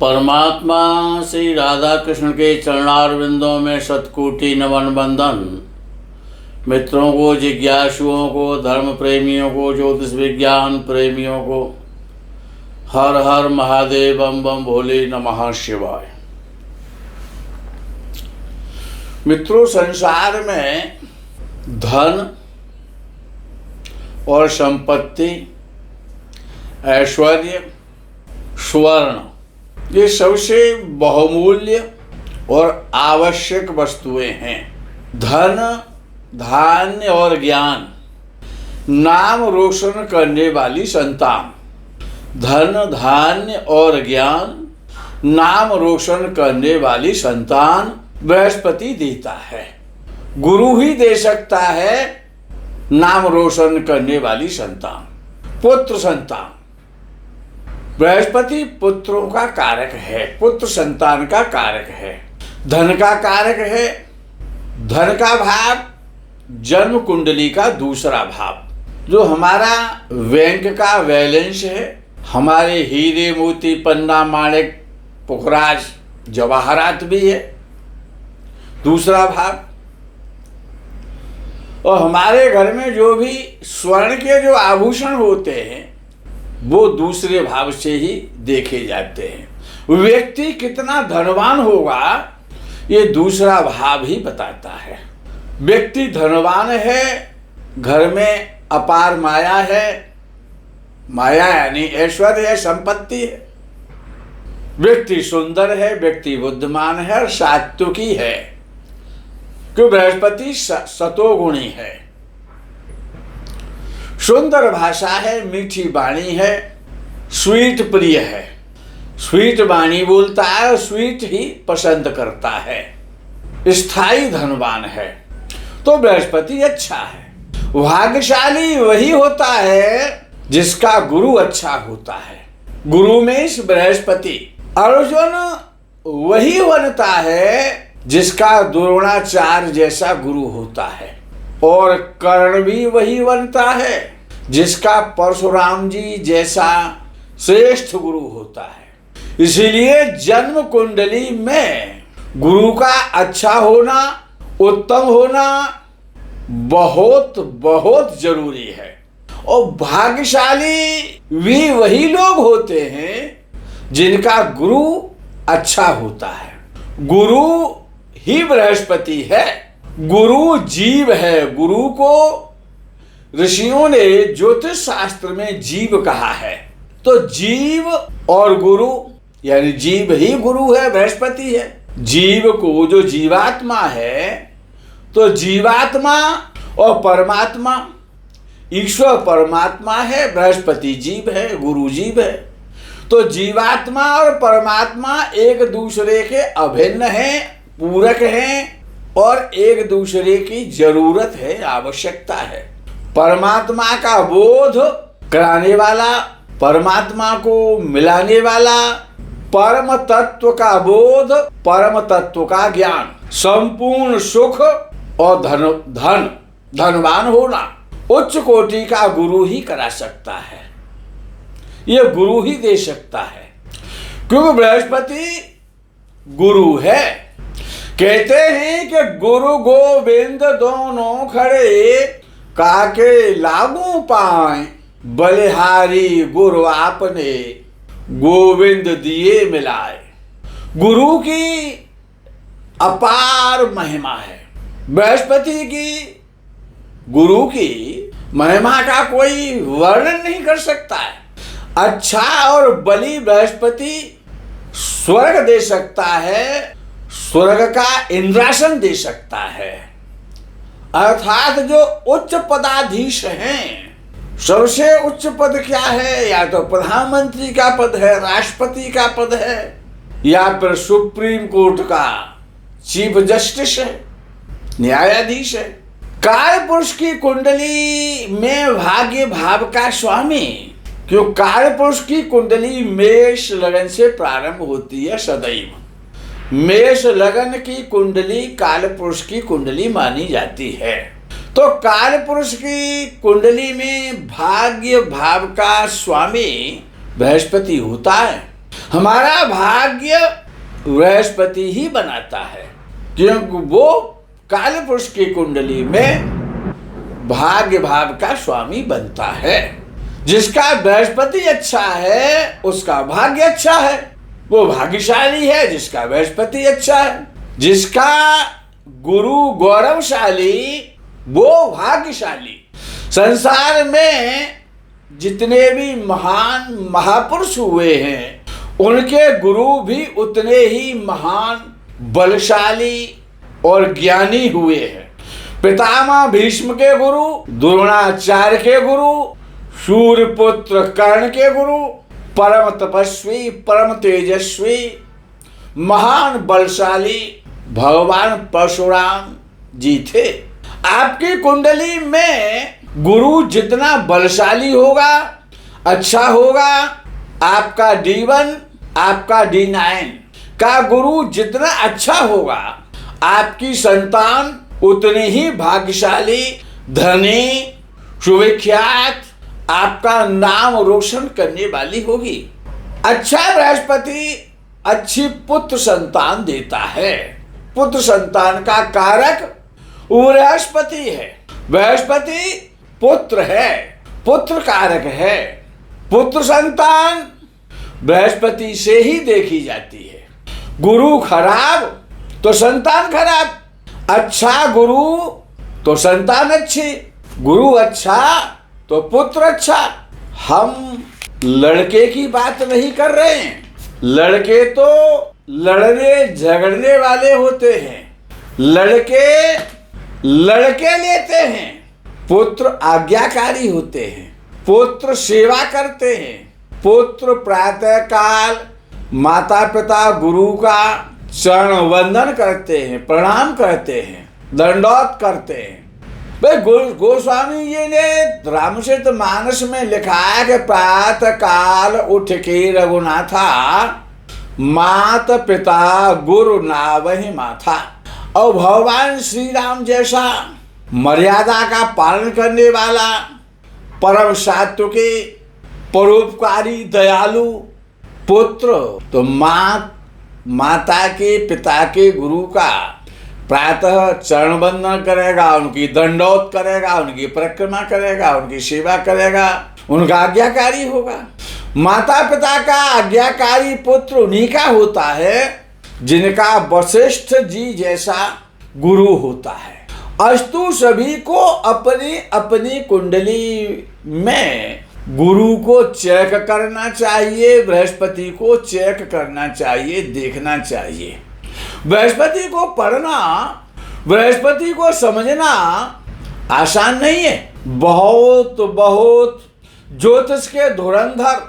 परमात्मा श्री राधा कृष्ण के चरणारविंदों में शतकोटि नमन बंदन। मित्रों को, जिज्ञासुओं को, धर्म प्रेमियों को, ज्योतिष विज्ञान प्रेमियों को हर हर महादेव, बम बम भोले, नमः शिवाय। मित्रों, संसार में धन और संपत्ति, ऐश्वर्य, स्वर्ण, ये सबसे बहुमूल्य और आवश्यक वस्तुएं हैं। धन, धान्य और ज्ञान, नाम रोशन करने वाली संतान। धन, धान्य और ज्ञान, नाम रोशन करने वाली संतान बृहस्पति देता है। गुरु ही दे सकता है नाम रोशन करने वाली संतान, पुत्र संतान। बृहस्पति पुत्रों का कारक है, पुत्र संतान का कारक है, धन का कारक है। धन का भाव जन्म कुंडली का दूसरा भाव, जो हमारा बैंक का बैलेंस है, हमारे हीरे मोती पन्ना माणिक पुखराज जवाहरात भी है, दूसरा भाव। और हमारे घर में जो भी स्वर्ण के जो आभूषण होते हैं वो दूसरे भाव से ही देखे जाते हैं। व्यक्ति कितना धनवान होगा ये दूसरा भाव ही बताता है। व्यक्ति धनवान है, घर में अपार माया है, माया यानी ऐश्वर्य है, संपत्ति है। व्यक्ति सुंदर है, व्यक्ति बुद्धिमान है और सात्विकी है, क्यों बृहस्पति सतोगुणी है। सुंदर भाषा है, मीठी वाणी है, स्वीट प्रिय है, स्वीट वाणी बोलता है और स्वीट ही पसंद करता है। स्थायी धनवान है तो बृहस्पति अच्छा है। भाग्यशाली वही होता है जिसका गुरु अच्छा होता है। गुरु में इस बृहस्पति। अर्जुन वही बनता है जिसका द्रोणाचार्य जैसा गुरु होता है, और कर्ण भी वही बनता है जिसका परशुराम जी जैसा श्रेष्ठ गुरु होता है। इसीलिए जन्म कुंडली में गुरु का अच्छा होना, उत्तम होना बहुत बहुत जरूरी है। और भाग्यशाली भी वही लोग होते हैं जिनका गुरु अच्छा होता है। गुरु ही बृहस्पति है, गुरु जीव है। गुरु को ऋषियों ने ज्योतिष शास्त्र में जीव कहा है। तो जीव और गुरु यानी जीव ही गुरु है, बृहस्पति है। जीव को जो जीवात्मा है, तो जीवात्मा और परमात्मा, ईश्वर परमात्मा है, बृहस्पति जीव है, गुरु जीव है। तो जीवात्मा और परमात्मा एक दूसरे के अभिन्न हैं, पूरक हैं और एक दूसरे की जरूरत है, आवश्यकता है। परमात्मा का बोध कराने वाला, परमात्मा को मिलाने वाला, परम तत्व का बोध, परम तत्व का ज्ञान, संपूर्ण सुख और धनवान होना उच्च कोटि का गुरु ही करा सकता है। ये गुरु ही दे सकता है, क्योंकि बृहस्पति गुरु है। कहते हैं कि गुरु गोविंद दोनों खड़े, काके लागू पाए, बलिहारी गुरु आपने गोविंद दिए मिलाए। गुरु की अपार महिमा है। बृहस्पति की, गुरु की महिमा का कोई वर्णन नहीं कर सकता है। अच्छा और बलि बृहस्पति स्वर्ग दे सकता है, स्वर्ग का इंद्रासन दे सकता है। अर्थात जो उच्च पदाधीश हैं, सबसे उच्च पद क्या है? या तो प्रधानमंत्री का पद है, राष्ट्रपति का पद है, या फिर सुप्रीम कोर्ट का चीफ जस्टिस है, न्यायाधीश है। काय पुरुष की कुंडली में भाग्य भाव का स्वामी, क्यों काय पुरुष की कुंडली मेष लगन से प्रारंभ होती है सदैव। मेष लगन की कुंडली काल पुरुष की कुंडली मानी जाती है। तो काल पुरुष की कुंडली में भाग्य भाव का स्वामी बृहस्पति होता है। हमारा भाग्य बृहस्पति ही बनाता है, क्योंकि वो काल पुरुष की कुंडली में भाग्य भाव का स्वामी बनता है। जिसका बृहस्पति अच्छा है उसका भाग्य अच्छा है, वो भाग्यशाली है जिसका बृहस्पति अच्छा है। जिसका गुरु गौरवशाली वो भाग्यशाली। संसार में जितने भी महान महापुरुष हुए हैं उनके गुरु भी उतने ही महान, बलशाली और ज्ञानी हुए हैं। पितामह भीष्म के गुरु, द्रोणाचार्य के गुरु, सूर्यपुत्र कर्ण के गुरु, परम तपस्वी, परम तेजस्वी, महान बलशाली भगवान परशुराम जी थे। आपकी कुंडली में गुरु जितना बलशाली होगा, अच्छा होगा, आपका D1, आपका D9 का गुरु जितना अच्छा होगा, आपकी संतान उतनी ही भाग्यशाली, धनी, सुविख्यात, आपका नाम रोशन करने वाली होगी। अच्छा बृहस्पति अच्छी पुत्र संतान देता है। पुत्र संतान का कारक बृहस्पति है। बृहस्पति पुत्र है, पुत्र कारक है। पुत्र संतान बृहस्पति से ही देखी जाती है। गुरु खराब तो संतान खराब, अच्छा गुरु तो संतान अच्छी, गुरु अच्छा तो पुत्र अच्छा। हम लड़के की बात नहीं कर रहे हैं। लड़के तो लड़ने झगड़ने वाले होते हैं, लड़के लेते हैं। पुत्र आज्ञाकारी होते हैं, पुत्र सेवा करते हैं। पुत्र प्रातः काल माता पिता गुरु का चरण वंदन करते हैं, प्रणाम करते हैं, दंडौत करते हैं। भाई गोस्वामी जी ने रामचरित मानस में लिखा है कि प्रातः काल उठ के रघुनाथा, मात पिता गुरु नावहि माथा। और भगवान श्री राम जैसा मर्यादा का पालन करने वाला, परम सात्विकी, परोपकारी, दयालु पुत्र तो माता के पिता के गुरु का प्रातः चरण वंदन करेगा, उनकी दंडौत करेगा, उनकी परिक्रमा करेगा, उनकी सेवा करेगा, उनका आज्ञाकारी होगा। माता पिता का आज्ञाकारी पुत्र उन्हीं का होता है जिनका वशिष्ठ जी जैसा गुरु होता है। अस्तु सभी को अपनी अपनी कुंडली में गुरु को चेक करना चाहिए, बृहस्पति को चेक करना चाहिए, देखना चाहिए। बृहस्पति को पढ़ना, बृहस्पति को समझना आसान नहीं है। बहुत बहुत ज्योतिष के धुरंधर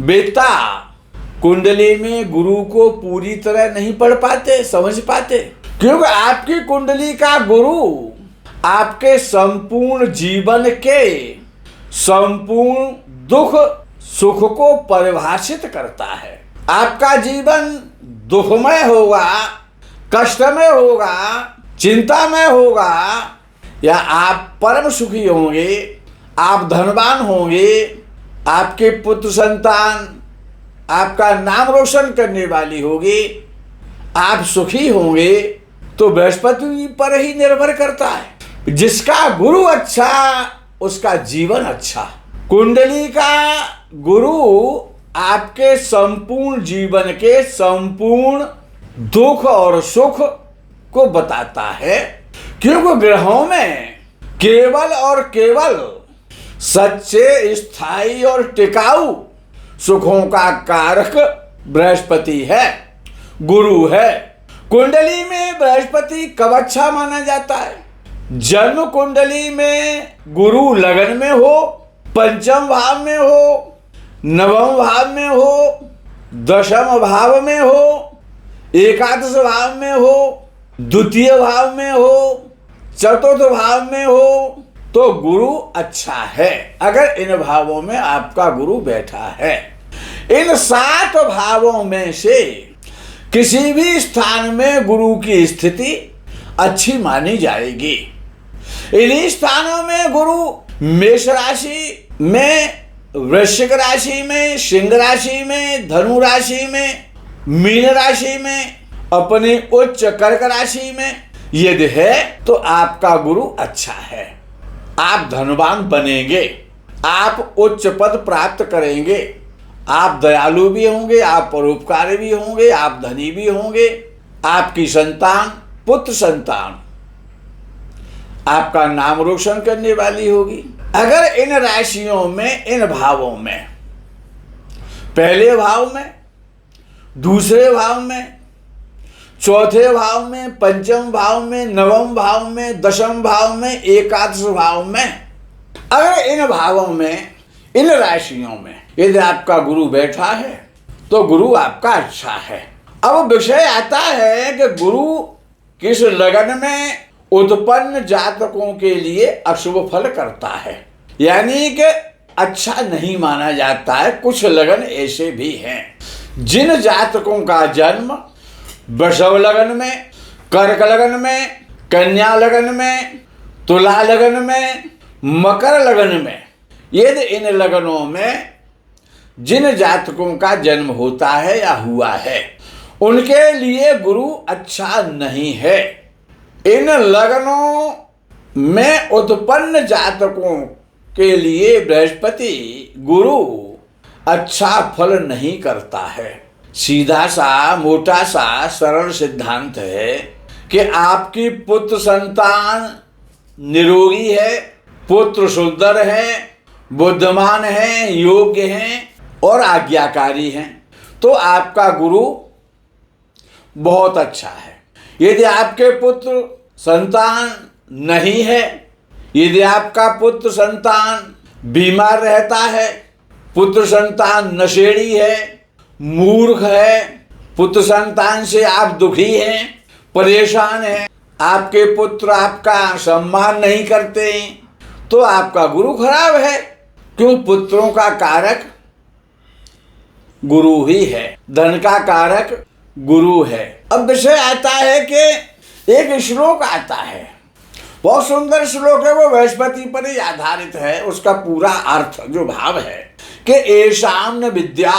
बेटा कुंडली में गुरु को पूरी तरह नहीं पढ़ पाते, समझ पाते, क्योंकि आपकी कुंडली का गुरु आपके संपूर्ण जीवन के संपूर्ण दुख सुख को परिभाषित करता है। आपका जीवन दुखमय होगा, कष्टमय होगा, चिंतामय होगा, या आप परम सुखी होंगे, आप धनवान होंगे, आपके पुत्र संतान आपका नाम रोशन करने वाली होगी, आप सुखी होंगे, तो बृहस्पति पर ही निर्भर करता है। जिसका गुरु अच्छा उसका जीवन अच्छा। कुंडली का गुरु आपके संपूर्ण जीवन के संपूर्ण दुख और सुख को बताता है, क्योंकि ग्रहों में केवल और केवल सच्चे, स्थायी और टिकाऊ सुखों का कारक बृहस्पति है, गुरु है। कुंडली में बृहस्पति कब अच्छा माना जाता है? जन्म कुंडली में गुरु लगन में हो, पंचम भाव में हो, नवम भाव में हो, दशम भाव में हो, एकादश भाव में हो, द्वितीय भाव में हो, चतुर्थ भाव में हो, तो गुरु अच्छा है। अगर इन भावों में आपका गुरु बैठा है, इन 7 भावों में से किसी भी स्थान में गुरु की स्थिति अच्छी मानी जाएगी। इन्हीं स्थानों में गुरु मेष राशि में वृश्चिक राशि में, सिंह राशि में, धनु राशि में, मीन राशि में, अपनी उच्च कर्क राशि में यदि है तो आपका गुरु अच्छा है। आप धनवान बनेंगे, आप उच्च पद प्राप्त करेंगे, आप दयालु भी होंगे, आप परोपकारी भी होंगे, आप धनी भी होंगे। आपकी संतान, पुत्र संतान आपका नाम रोशन करने वाली होगी। अगर इन राशियों में, इन भावों में, पहले भाव में, दूसरे भाव में, चौथे भाव में, पंचम भाव में, नवम भाव में, दशम भाव में, एकादश भाव में, अगर इन भावों में, इन राशियों में यदि आपका गुरु बैठा है तो गुरु आपका अच्छा है। अब विषय आता है कि गुरु किस लगन में उत्पन्न जातकों के लिए अशुभ फल करता है, यानी कि अच्छा नहीं माना जाता है। कुछ लगन ऐसे भी हैं जिन जातकों का जन्म वृषभ लगन में, कर्क लगन में, कन्या लगन में, तुला लगन में, मकर लगन में, यदि इन लगनों में जिन जातकों का जन्म होता है या हुआ है उनके लिए गुरु अच्छा नहीं है। इन लगनों में उत्पन्न जातकों के लिए बृहस्पति गुरु अच्छा फल नहीं करता है। सीधा सा, मोटा सा, सरल सिद्धांत है कि आपकी पुत्र संतान निरोगी है, पुत्र सुंदर है, बुद्धिमान है, योग्य हैं और आज्ञाकारी हैं तो आपका गुरु बहुत अच्छा है। यदि आपके पुत्र संतान नहीं है, यदि आपका पुत्र संतान बीमार रहता है, पुत्र संतान नशेड़ी है, मूर्ख है, पुत्र संतान से आप दुखी हैं, परेशान हैं, आपके पुत्र आपका सम्मान नहीं करते तो आपका गुरु खराब है। क्यों? पुत्रों का कारक गुरु ही है, धन का कारक गुरु है। अब विषय आता है कि एक श्लोक आता है, बहुत सुंदर श्लोक है, वो बृहस्पति पर ही आधारित है। उसका पूरा अर्थ जो भाव है कि एषाम न विद्या,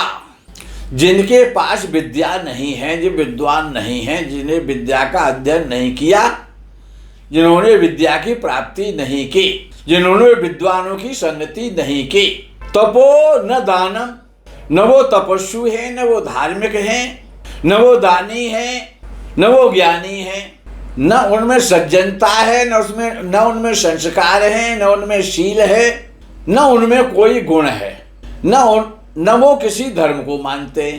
जिनके पास विद्या नहीं है, जो विद्वान नहीं है, जिन्हें विद्या का अध्ययन नहीं किया, जिन्होंने विद्या की प्राप्ति नहीं की, जिन्होंने विद्वानों की संगति नहीं की, तपो न दानम, न वो तपस्वी है, न वो धार्मिक है, न वो दानी है, न वो ज्ञानी है, न उनमें सज्जनता है, न उनमें संस्कार है, न उनमें शील है, न उनमें कोई गुण है, न वो किसी धर्म को मानते।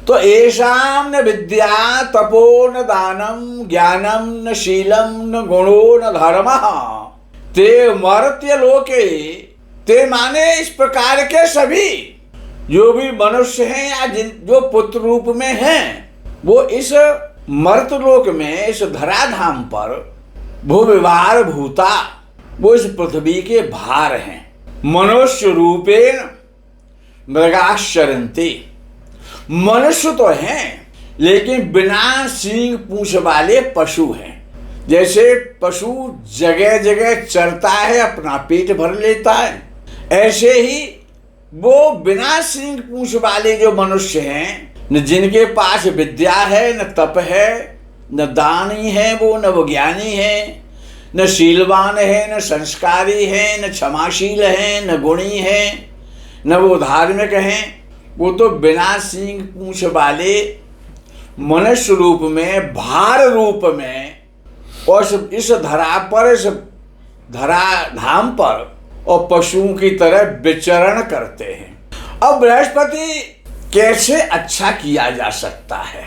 तो एषाम न विद्या तपो न दानम ज्ञानम न शीलम न गुणो न धर्मः ते मर्त्य लोके, ते माने इस प्रकार के सभी जो भी मनुष्य हैं या जो पुत्र रूप में हैं, वो इस मर्तलोक में, इस धराधाम पर भूविभार भूता, वो इस पृथ्वी के भार हैं। मनुष्य रूपेण मृगाश्चरन्ति, मनुष्य तो हैं लेकिन बिना सींग पूंछ वाले पशु हैं। जैसे पशु जगह जगह चरता है, अपना पेट भर लेता है, ऐसे ही वो बिना सींग पूंछ वाले जो मनुष्य हैं, न जिनके पास विद्या है, न तप है, न दानी है, वो ज्ञानी है, न शीलवान है, न संस्कारी है, न क्षमाशील है, न गुणी है, न वो धार्मिक हैं, वो तो बिना सींग पूंछ वाले मनुष्य रूप में, भार रूप में और इस धरा पर, इस धराधाम पर और पशुओं की तरह विचरण करते हैं। अब बृहस्पति कैसे अच्छा किया जा सकता है?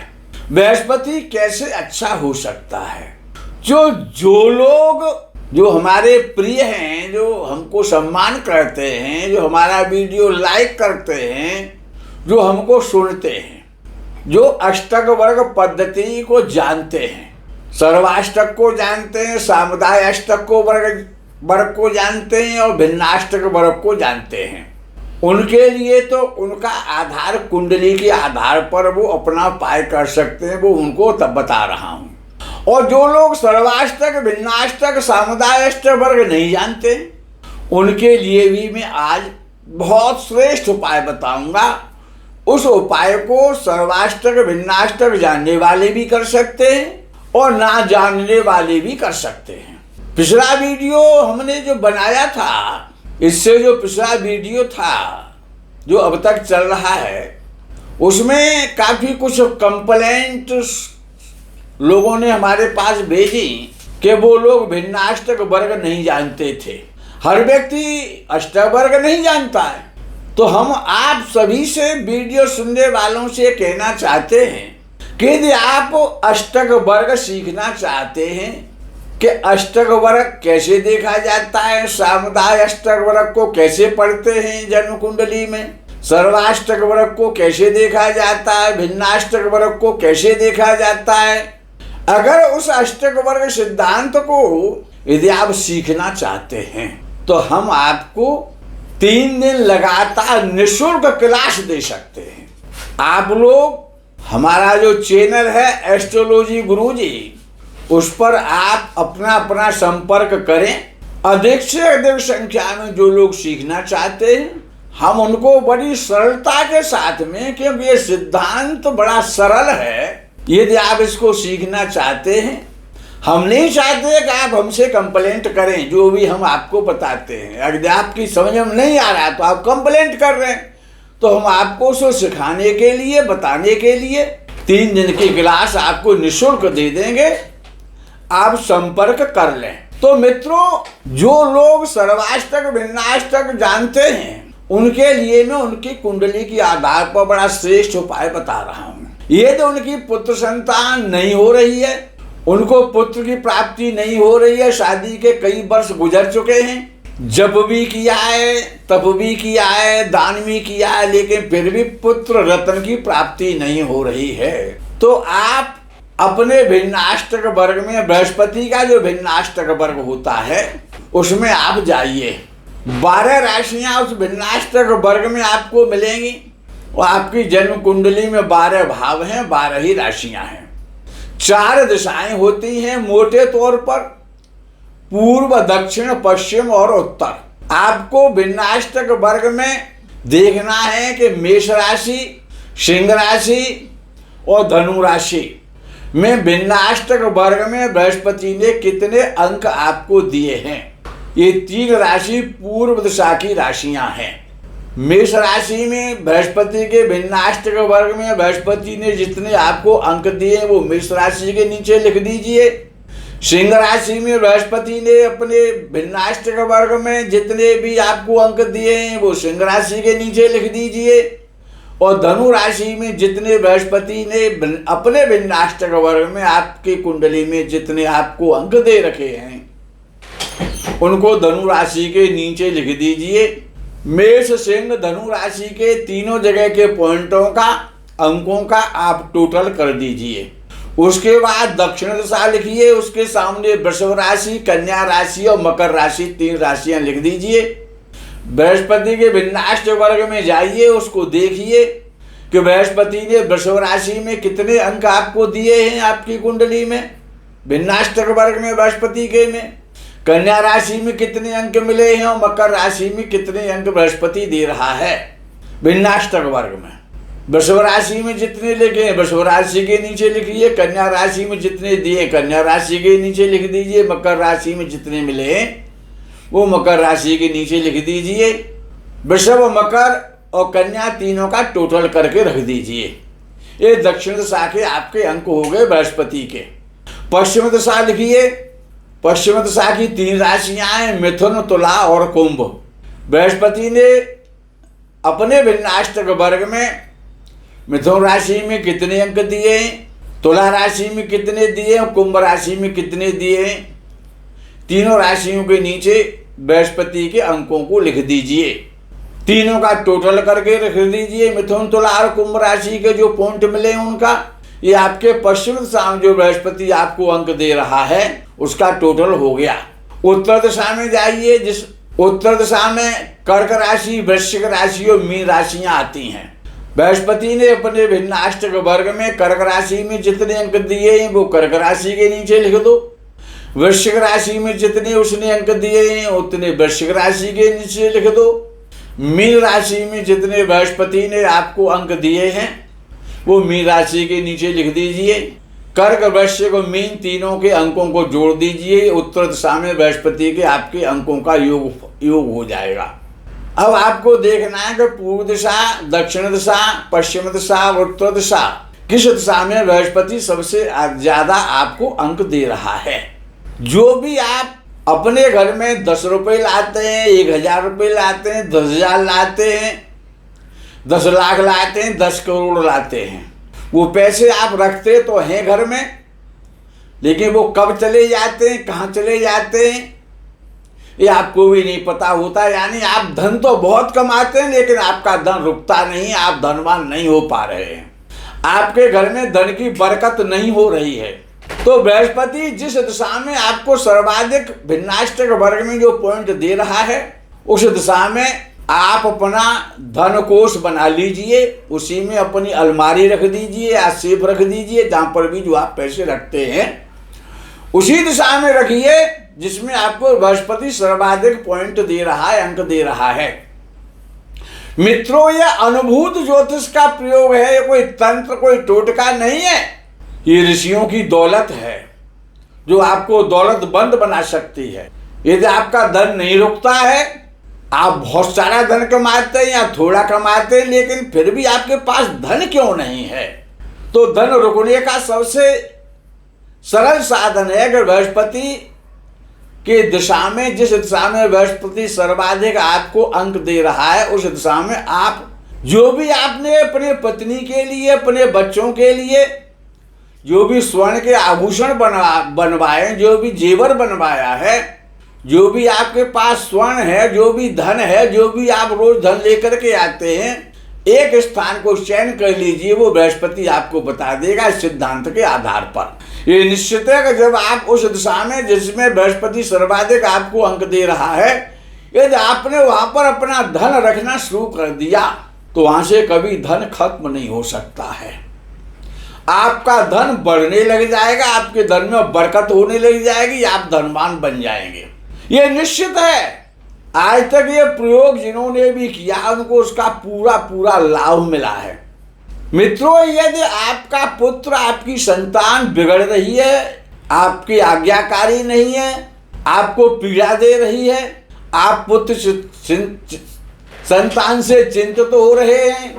बृहस्पति कैसे अच्छा हो सकता है? जो लोग जो हमारे प्रिय हैं, जो हमको सम्मान करते हैं, जो हमारा वीडियो लाइक करते हैं, जो हमको सुनते हैं, जो अष्टक वर्ग पद्धति को जानते हैं, सर्वाष्टक को जानते हैं, सामुदाय अष्टक को वर्ग को जानते हैं और भिन्नाष्टक वर्ग को जानते हैं, उनके लिए तो उनका आधार कुंडली के आधार पर वो अपना उपाय कर सकते हैं, वो उनको तब बता रहा हूँ। और जो लोग सर्वाष्टक, भिन्नाष्टक, सामुदाय अष्टक वर्ग नहीं जानते, उनके लिए भी मैं आज बहुत श्रेष्ठ उपाय बताऊंगा। उस उपाय को सर्वाष्टक भिन्नाष्टक जानने वाले भी कर सकते हैं और ना जानने वाले भी कर सकते हैं। पिछला वीडियो हमने जो बनाया था, इससे जो पिछला वीडियो था जो अब तक चल रहा है, उसमें काफ़ी कुछ कंप्लेंट लोगों ने हमारे पास भेजी कि वो लोग भिन्नाष्टक वर्ग नहीं जानते थे। हर व्यक्ति अष्टक वर्ग नहीं जानता है। तो हम आप सभी से, वीडियो सुनने वालों से कहना चाहते हैं कि यदि आप अष्टक वर्ग सीखना चाहते हैं कि अष्टक वर्ग कैसे देखा जाता है, सामुदाय अष्टक वर्ग को कैसे पढ़ते हैं जन्म कुंडली में, सर्वाष्टक वर्ग को कैसे देखा जाता है, भिन्नाष्टक वर्ग को कैसे देखा जाता है, अगर उस अष्टक वर्ग सिद्धांत को यदि आप सीखना चाहते हैं तो हम आपको 3 दिन लगातार निःशुल्क क्लास दे सकते हैं। आप लोग हमारा जो चैनल है एस्ट्रोलॉजी गुरुजी, उस पर आप अपना अपना संपर्क करें। अधिक से अधिक संख्या में जो लोग सीखना चाहते हैं, हम उनको बड़ी सरलता के साथ में, क्योंकि ये सिद्धांत बड़ा सरल है, यदि आप इसको सीखना चाहते हैं, हम नहीं चाहते कि आप हमसे कंप्लेंट करें जो भी हम आपको बताते हैं। अगर आपकी समझ में नहीं आ रहा तो आप कंप्लेंट कर रहे हैं, तो हम आपको उसको सिखाने के लिए, बताने के लिए 3 दिन की क्लास आपको निःशुल्क दे देंगे। आप संपर्क कर लें। तो मित्रों, जो लोग सर्वाष्टक भिन्नाष्टक जानते हैं, उनके लिए मैं उनकी कुंडली के आधार पर बड़ा श्रेष्ठ उपाय बता रहा हूँ। ये तो उनकी पुत्र संतान नहीं हो रही है, उनको पुत्र की प्राप्ति नहीं हो रही है, शादी के कई वर्ष गुजर चुके हैं, जब भी किया है, तब भी किया है, दान भी किया है, लेकिन फिर भी पुत्र रत्न की प्राप्ति नहीं हो रही है, तो आप अपने भिन्नाष्टक वर्ग में, बृहस्पति का जो भिन्नाष्टक वर्ग होता है उसमें आप जाइए। 12 राशियां उस भिन्नाष्टक वर्ग में आपको मिलेंगी और आपकी जन्म कुंडली में 12 भाव हैं, 12 ही राशियां हैं। 4 दिशाएं होती हैं मोटे तौर पर, पूर्व, दक्षिण, पश्चिम और उत्तर। आपको भिन्नाष्टक वर्ग में देखना है कि मेष राशि, सिंह राशि और धनु राशि में भिन्नाष्टक वर्ग में बृहस्पति ने कितने अंक आपको दिए हैं। ये 3 राशि पूर्व दिशा की राशियां हैं। मेष राशि में बृहस्पति के भिन्नाष्टक वर्ग में बृहस्पति ने जितने आपको अंक दिए वो मेष राशि के नीचे लिख दीजिए। सिंह राशि में बृहस्पति ने अपने भिन्नाष्टक वर्ग में जितने भी आपको अंक दिए हैं वो सिंह राशि के नीचे लिख दीजिए। और धनु राशि में जितने बृहस्पति ने अपने भिन्नाष्टक वर्ग में आपकी कुंडली में जितने आपको अंक दे रखे हैं उनको धनु राशि के नीचे लिख दीजिए। मेष, सिंह, धनु राशि के तीनों जगह के पॉइंटों का, अंकों का आप टोटल कर दीजिए। उसके बाद दक्षिण दिशा लिखिए, उसके सामने वृषभ राशि, कन्या राशि और मकर राशि 3 राशियां लिख दीजिए। बृहस्पति के भिन्नाष्टक वर्ग में जाइए, उसको देखिए कि बृहस्पति ने वृषभ राशि में कितने अंक आपको दिए हैं आपकी कुंडली में, भिन्नाष्टक वर्ग में बृहस्पति के में, कन्या राशि में कितने अंक मिले हैं और मकर राशि में कितने अंक बृहस्पति दे रहा है भिन्नाष्टक वर्ग में। वृषभ राशि में जितने लिखे हैं वृषभ राशि के नीचे लिखिए, कन्या राशि में जितने दिए कन्या राशि के नीचे लिख दीजिए, मकर राशि में जितने मिले हैं वो मकर राशि के नीचे लिख दीजिए। वृषभ, मकर और कन्या तीनों का टोटल करके रख दीजिए। ये दक्षिण दिशा के आपके अंक हो गए बृहस्पति के। पश्चिम दिशा लिखिए, पश्चिम दिशा की 3 राशियां हैं, मिथुन, तुला और कुंभ। बृहस्पति ने अपने भिन्नाष्टक वर्ग में मिथुन राशि में कितने अंक दिए हैं, तुला राशि में कितने दिए हैं, कुंभ राशि में कितने दिए हैं, तीनों राशियों के नीचे बृहस्पति के अंकों को लिख दीजिए। तीनों का टोटल करके रख दीजिए। मिथुन, तुला और कुंभ राशि के जो पॉइंट मिले हैं उनका, ये आपके पश्चिम दिशा में जो बृहस्पति आपको अंक दे रहा है उसका टोटल हो गया। उत्तर दिशा में जाइए, जिस उत्तर दिशा में कर्क राशि, वृश्चिक राशि और मीन राशियां आती हैं। बृहस्पति ने अपने भिन्नाष्टक वर्ग में कर्क राशि में जितने अंक दिए हैं वो कर्क राशि के नीचे लिख दो। वृश्चिक राशि में जितने उसने अंक दिए हैं उतने वृश्चिक राशि के नीचे लिख दो। मीन राशि में जितने बृहस्पति ने आपको अंक दिए हैं वो मीन राशि के नीचे लिख दीजिए। कर्क, वृश्चिक और मीन तीनों के अंकों को जोड़ दीजिए। उत्तर दिशा में बृहस्पति के आपके अंकों का योग हो जाएगा। अब आपको देखना है कि पूर्व दिशा, दक्षिण दिशा, पश्चिम दिशा और उत्तर दिशा किस दिशा में बृहस्पति सबसे ज्यादा आपको अंक दे रहा है। जो भी आप अपने घर में 10 रुपये लाते हैं, 1000 रुपये लाते हैं, 10,000 लाते हैं, 10 लाख लाते हैं, 10 करोड़ लाते हैं, वो पैसे आप रखते तो हैं घर में, लेकिन वो कब चले जाते हैं, कहाँ चले जाते हैं, ये आपको भी नहीं पता होता। यानी आप धन तो बहुत कमाते हैं लेकिन आपका धन रुकता नहीं, आप धनवान नहीं हो पा रहे हैं, आपके घर में धन की बरकत नहीं हो रही है। तो बृहस्पति जिस दिशा में आपको सर्वाधिक भिन्नाष्टक वर्ग में जो पॉइंट दे रहा है उस दिशा में आप अपना धन कोष बना लीजिए, उसी में अपनी अलमारी रख दीजिए या सेफ रख दीजिए, जहाँ पर भी जो आप पैसे रखते हैं उसी दिशा में रखिए जिसमें आपको बृहस्पति सर्वाधिक पॉइंट दे रहा है, अंक दे रहा है। मित्रों, यह अनुभूत ज्योतिष का प्रयोग है, ये कोई तंत्र, कोई टोटका नहीं है। ये ऋषियों की दौलत है जो आपको दौलतमंद बना सकती है। यदि आपका धन नहीं रुकता है, आप बहुत सारा धन कमाते हैं या थोड़ा कमाते हैं, लेकिन फिर भी आपके पास धन क्यों नहीं है, तो धन रुकने का सबसे सरल साधन है अगर बृहस्पति के दिशा में, जिस दिशा में बृहस्पति सर्वाधिक आपको अंक दे रहा है उस दिशा में आप जो भी आपने अपने पत्नी के लिए, अपने बच्चों के लिए जो भी स्वर्ण के आभूषण बनवाए, जो भी जेवर बनवाया है, जो भी आपके पास स्वर्ण है, जो भी धन है, जो भी आप रोज धन लेकर के आते हैं, एक स्थान को चयन कर लीजिए, वो बृहस्पति आपको बता देगा इस सिद्धांत के आधार पर। ये निश्चित है कि जब आप उस दिशा में जिसमें बृहस्पति सर्वाधिक आपको अंक दे रहा है, यदि आपने वहां पर अपना धन रखना शुरू कर दिया तो वहां से कभी धन खत्म नहीं हो सकता है। आपका धन बढ़ने लग जाएगा, आपके धन में बरकत होने लग जाएगी, आप धनवान बन जाएंगे, ये निश्चित है। आज तक ये प्रयोग जिन्होंने भी किया उनको उसका पूरा लाभ मिला है। मित्रों, यदि आपका पुत्र, आपकी संतान बिगड़ रही है, आपकी आज्ञाकारी नहीं है, आपको पीड़ा दे रही है, आप पुत्र संतान से चिंतित हो रहे हैं,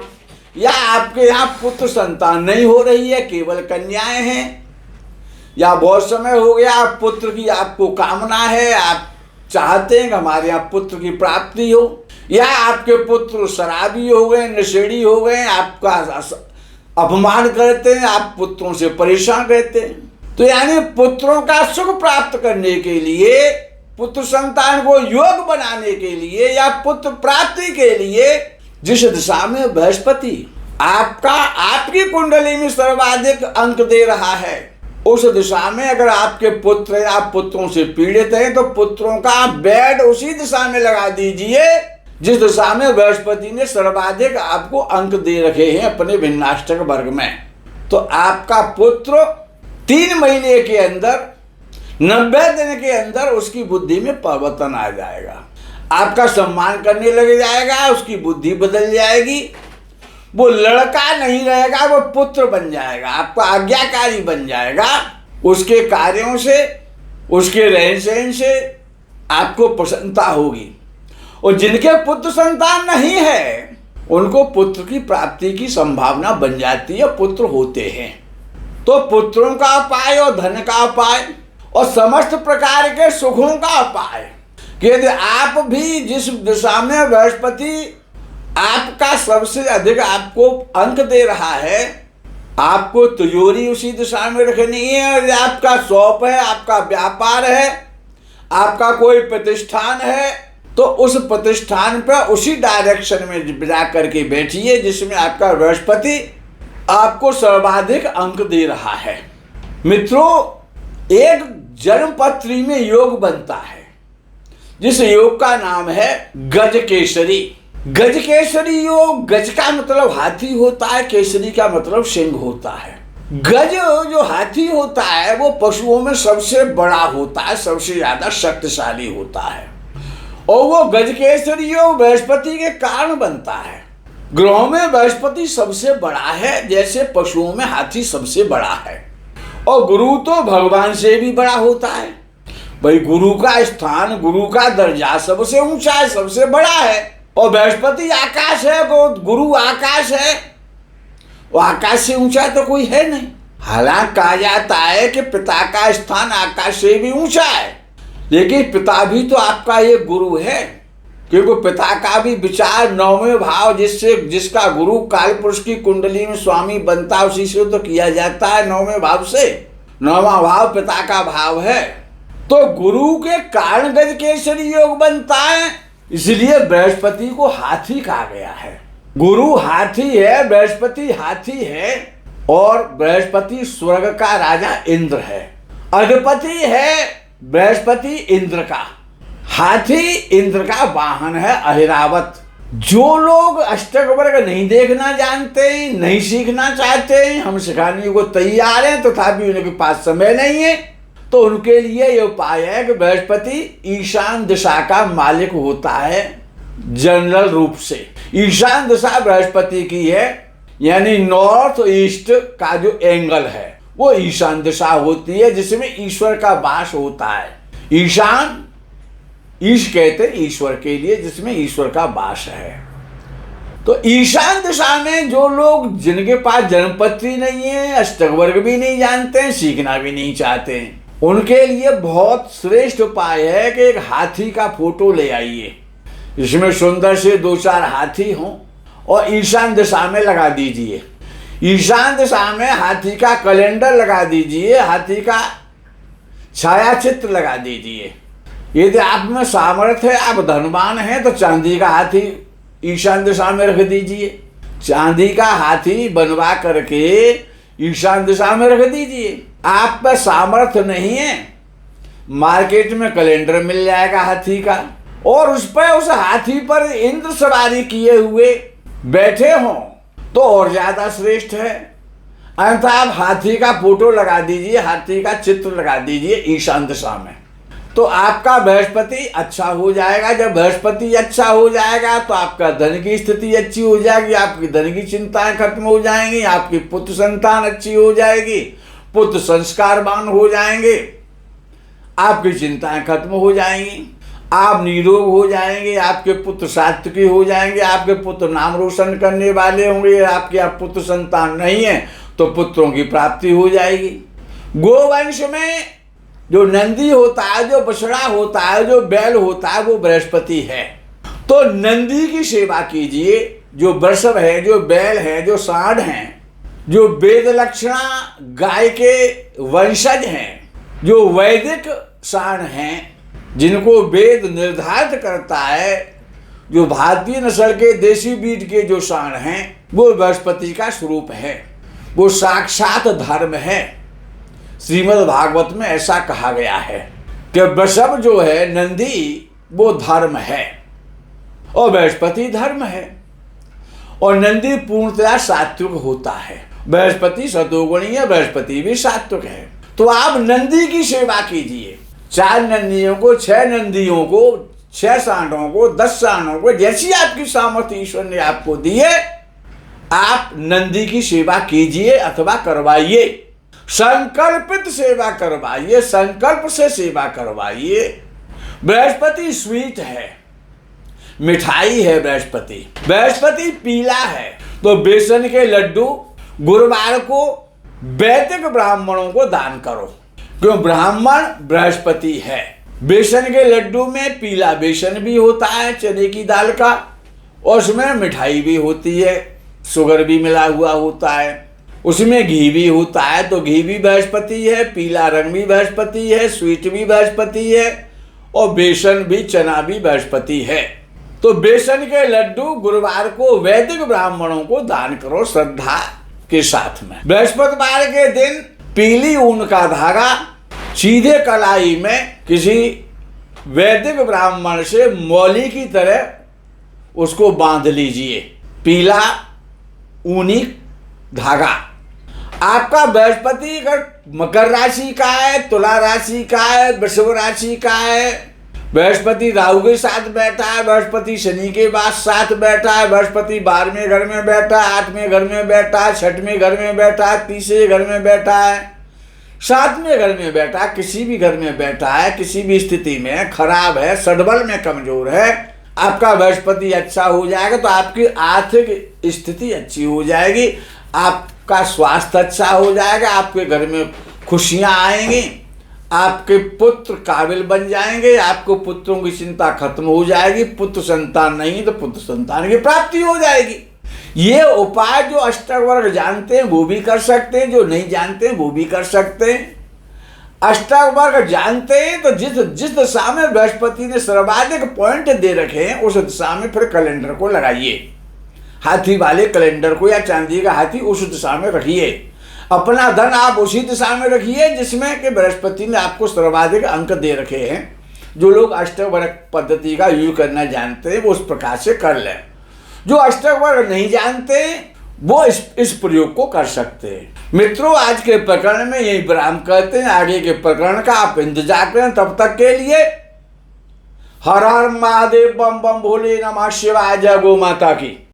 या आपके यहाँ पुत्र संतान नहीं हो रही है, केवल कन्याएं हैं, या बहुत समय हो गया आप पुत्र की आपको कामना है, आप चाहते हैं कि हमारे यहाँ पुत्र की प्राप्ति हो, या आपके पुत्र शराबी हो गए, नशेड़ी हो गए, आपका अपमान करते हैं, आप पुत्रों से परेशान रहते हैं। तो यानी पुत्रों का सुख प्राप्त करने के लिए, पुत्र संतान को योग बनाने के लिए या पुत्र प्राप्ति के लिए जिस दिशा में बृहस्पति आपकी कुंडली में सर्वाधिक अंक दे रहा है, उस दिशा में अगर आपके पुत्र या पुत्रों से पीड़ित हैं तो पुत्रों का बेड उसी दिशा में लगा दीजिए जिस दिशा में बृहस्पति ने सर्वाधिक आपको अंक दे रखे हैं अपने भिन्नाष्टक वर्ग में। तो आपका पुत्र 3 महीने के अंदर, 90 दिन के अंदर उसकी बुद्धि में परिवर्तन आ जाएगा, आपका सम्मान करने लग जाएगा, उसकी बुद्धि बदल जाएगी, वो लड़का नहीं रहेगा, वो पुत्र बन जाएगा, आपका आज्ञाकारी बन जाएगा। उसके कार्यों से, उसके रहन सहन से आपको प्रसन्नता होगी। और जिनके पुत्र संतान नहीं है उनको पुत्र की प्राप्ति की संभावना बन जाती है, पुत्र होते हैं। तो पुत्रों का उपाय और धन का उपाय और समस्त प्रकार के सुखों का उपाय, यदि आप भी जिस दिशा में बृहस्पति आपका सबसे अधिक आपको अंक दे रहा है, आपको तिजोरी उसी दिशा में रखनी है। और आपका शॉप है, आपका व्यापार है, आपका कोई प्रतिष्ठान है, तो उस प्रतिष्ठान पर उसी डायरेक्शन में जा करके बैठिए जिसमें आपका बृहस्पति आपको सर्वाधिक अंक दे रहा है। मित्रों, एक जन्मपत्री में योग बनता है जिस योग का नाम है गज केसरी। गज केसरी योग, गज का मतलब हाथी होता है, केसरी का मतलब सिंह होता है। गज जो हाथी होता है वो पशुओं में सबसे बड़ा होता है, सबसे ज्यादा शक्तिशाली होता है। और वो गजकेसरी योग बृहस्पति के कारण बनता है। ग्रहों में बृहस्पति सबसे बड़ा है, जैसे पशुओं में हाथी सबसे बड़ा है। और गुरु तो भगवान से भी बड़ा होता है। भाई गुरु का स्थान, गुरु का दर्जा सबसे ऊंचा है, सबसे बड़ा है। और बृहस्पति आकाश है, गुरु आकाश है, वो आकाश से ऊंचा तो कोई है नहीं। हालांकि कहा जाता है कि पिता का स्थान आकाश से भी ऊंचा है, लेकिन पिता भी तो आपका एक गुरु है, क्योंकि पिता का भी विचार नौवें भाव, जिसका गुरु काल पुरुष की कुंडली में स्वामी बनता है, उसी से तो किया जाता है, नौवें भाव से। नौवां भाव पिता का भाव है, तो गुरु के कारण गजकेसरी योग बनता है। इसलिए बृहस्पति को हाथी कहा गया है। गुरु हाथी है, बृहस्पति हाथी है, और बृहस्पति स्वर्ग का राजा इंद्र है। अधिपति है बृहस्पति इंद्र का। हाथी इंद्र का वाहन है, अहिरावत। जो लोग अष्टक वर्ग नहीं देखना जानते, नहीं सीखना चाहते, हम सिखाने को तैयार हैं, तथापि उनके पास समय नहीं है, तो उनके लिए ये उपाय है कि बृहस्पति ईशान दिशा का मालिक होता है जनरल रूप से। ईशान दिशा बृहस्पति की है, यानी नॉर्थ ईस्ट का जो एंगल है वो ईशान दिशा होती है, जिसमें ईश्वर का वास होता है। ईशान, ईश कहते हैं ईश्वर के लिए, जिसमें ईश्वर का वास है। तो ईशान दिशा में जो लोग, जिनके पास जन्मपत्री नहीं है, अष्टक वर्ग भी नहीं जानते हैं, सीखना भी नहीं चाहते हैं, उनके लिए बहुत श्रेष्ठ उपाय है कि एक हाथी का फोटो ले आइए, इसमें सुंदर से 2-4 हाथी हों, और ईशान दिशा में लगा दीजिए। ईशान दिशा में हाथी का कैलेंडर लगा दीजिए, हाथी का छाया चित्र लगा दीजिए। यदि आप में सामर्थ्य है, आप धनवान हैं, तो चांदी का हाथी ईशान दिशा में रख दीजिए। चांदी का हाथी बनवा करके ईशान दिशा में रख दीजिए। आप पर सामर्थ्य नहीं है, मार्केट में कैलेंडर मिल जाएगा हाथी का, और उस हाथी पर इंद्र सवारी किए हुए बैठे हों तो और ज्यादा श्रेष्ठ है। अन्यथा आप हाथी का फोटो लगा दीजिए, हाथी का चित्र लगा दीजिए ईशान दिशा में, तो आपका बृहस्पति अच्छा हो जाएगा। जब बृहस्पति अच्छा हो जाएगा तो आपका धन की स्थिति अच्छी हो जाएगी, आपकी धन की चिंताएं खत्म हो जाएंगी, आपकी पुत्र संतान अच्छी हो जाएगी, पुत्र संस्कारवान हो जाएंगे, आपकी चिंताएं खत्म हो जाएंगी, आप निरोग हो जाएंगे, आपके पुत्र सात्विकी हो जाएंगे, आपके पुत्र नाम रोशन करने वाले होंगे। आपके आप पुत्र संतान नहीं है तो पुत्रों की प्राप्ति हो जाएगी। गोवंश में जो नंदी होता है, जो बछड़ा होता है, जो बैल होता है, वो बृहस्पति है। तो नंदी की सेवा कीजिए। जो वृषभ है, जो बैल है, जो सांड हैं, जो वेद लक्षणा गाय के वंशज हैं, जो वैदिक सांड हैं, जिनको वेद निर्धारित करता है, जो भारतीय नस्ल के देसी ब्रीड के जो सांड हैं, वो बृहस्पति का स्वरूप है, वो साक्षात धर्म है। श्रीमद् भागवत में ऐसा कहा गया है कि वृषभ जो है, नंदी, वो धर्म है और बृहस्पति धर्म है, और नंदी पूर्णतया सात्विक होता है। बृहस्पति सतोगुणी है, बृहस्पति भी सात्विक है। तो आप नंदी की सेवा कीजिए। 4 नंदियों को, 6 नंदियों को, 6 सांडों को, 10 सांडों को, जैसी आपकी सामर्थ्य ईश्वर ने आपको दी है, आप नंदी की सेवा कीजिए अथवा करवाइए। संकल्पित सेवा करवाइए, संकल्प से सेवा करवाइए। बृहस्पति स्वीट है, मिठाई है। बृहस्पति पीला है, तो बेसन के लड्डू गुरुवार को वैदिक ब्राह्मणों को दान करो, क्यों? ब्राह्मण बृहस्पति है। बेसन के लड्डू में पीला बेसन भी होता है, चने की दाल का, और उसमें मिठाई भी होती है, शुगर भी मिला हुआ होता है, उसमें घी भी होता है। तो घी भी बृहस्पति है, पीला रंग भी बृहस्पति है, स्वीट भी बृहस्पति है, और बेसन भी, चना भी बृहस्पति है। तो बेसन के लड्डू गुरुवार को वैदिक ब्राह्मणों को दान करो श्रद्धा के साथ में। बृहस्पतिवार के दिन पीली ऊन का धागा सीधे कलाई में किसी वैदिक ब्राह्मण से मौली की तरह उसको बांध लीजिए, पीला ऊनी धागा। आपका बृहस्पति अगर मकर राशि का है, तुला राशि का है, वृषभ राशि का है, बृहस्पति राहु के साथ बैठा है, बृहस्पति शनि के बाद साथ बैठा है, बृहस्पति 12वें घर में बैठा है, 8वें घर में बैठा है, 6वें घर में बैठा है, 3रे घर में बैठा है, 7वें घर में बैठा है, किसी भी घर में बैठा है, किसी भी स्थिति में खराब है, सडबल में कमजोर है, आपका बृहस्पति अच्छा हो जाएगा तो आपकी आर्थिक स्थिति अच्छी हो जाएगी, आपका स्वास्थ्य अच्छा हो जाएगा, आपके घर में खुशियां आएंगी, आपके पुत्र काबिल बन जाएंगे, आपको पुत्रों की चिंता खत्म हो जाएगी, पुत्र संतान नहीं तो पुत्र संतान की प्राप्ति हो जाएगी। ये उपाय जो अष्टक वर्ग जानते हैं वो भी कर सकते हैं, जो नहीं जानते हैं वो भी कर सकते हैं। अष्टक वर्ग जानते हैं तो जिस दिशा में बृहस्पति ने सर्वाधिक पॉइंट दे रखे हैं उस दिशा में फिर कैलेंडर को लगाइए, हाथी वाले कैलेंडर को या चांदी का हाथी उस दिशा में रखिए, अपना धन आप उसी दिशा में रखिए जिसमें कि बृहस्पति ने आपको सर्वाधिक अंक दे रखे हैं। जो लोग अष्टक वर्ग पद्धति का यूज करना जानते हैं वो उस प्रकार से कर लें, जो अष्टक वर्ग नहीं जानते वो इस प्रयोग को कर सकते हैं। मित्रों, आज के प्रकरण में यही विराम करते हैं, आगे के प्रकरण का आप इंतजार करें। तब तक के लिए हर हर महादेव, बम बम भोले नमः शिवाय, जय गौ माता की।